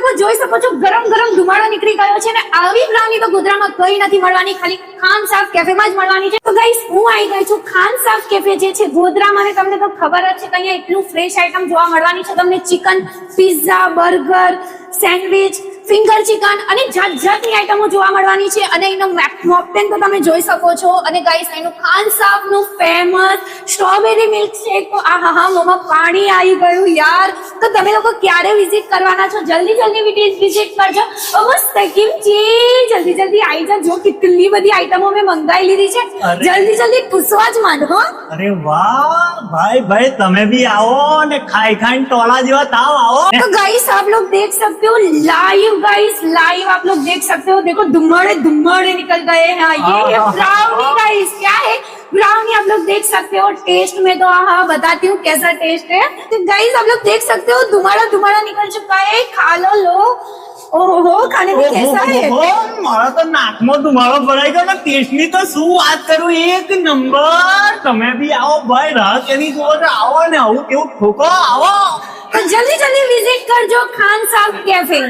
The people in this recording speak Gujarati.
લોકો જોઈ શકો છો ગરમ ગરમ ધુમાડો નીકળી ગયો છે ને આવી બ્રાઉની તો ગોધરામાં કઈ નથી મળવાની, ખાલી ખાન સાફ કેફેમાં જ મળવાની છે. તો ગાઈસ હું આવી ગઈ છું ખાન સાફ કેફે જે છે ગોધરામાં, અને તમને તો ખબર જ છે કે અહીંયા એટલું ફ્રેશ આઈટમ જોવા મળવાની છે તમને. Chicken pizza, burger, sandwich, finger chicken અને જાત જાતની આઈટમો જોવા મળવાની છે. અને એનો મોકટેલ તો તમે જોઈ શકો છો. અને ગાઈસ એનું ખાન સાફનું ફેમસ સ્ટ્રોબેરી મિલ્ક શેક, તો આહા મોમાં પાણી આવી ગયું યાર. તો તમે લોકો ક્યારે વિઝિટ કરવાના છો? જલ્દી વિઝિટ કરજો. મસ્ત કિમચી જલ્દી આવી જાજો. કેટલી બધી આઈટમો મેં મંગાવી લીધી છે. જલ્દી પૂછવા જ માંડો. અરે વાહ ભાઈ તમે भी आओ ने खाई टोला જેવા તાવ आओ. तो गाइस आप लोग देख सकते हो लाइव आप लोग देख सकते हो. देखो धुम्मड़े निकल गए हैं. ये ब्राउनी गाइस क्या है, ब्राउनी आप लोग देख सकते हो. टेस्ट में तो हाँ बताती हूँ कैसा टेस्ट है. तो गाइस आप लोग देख सकते हो धुमाड़ा निकल चुका है. खा लो. ओहो खाने में कैसा है? મારા તો નાકમાં ધુમાડો ભરાઈ ગયો ને. ટેસ્ટ ની તો શું વાત કરું, એક નંબર. તમે भी आओ ભાઈ, રાહ કેની જોવો છો? આવો ને આવું કેવું ઠોકો આવો. तो जल्दी विजिट करजो खान साफ कैफे.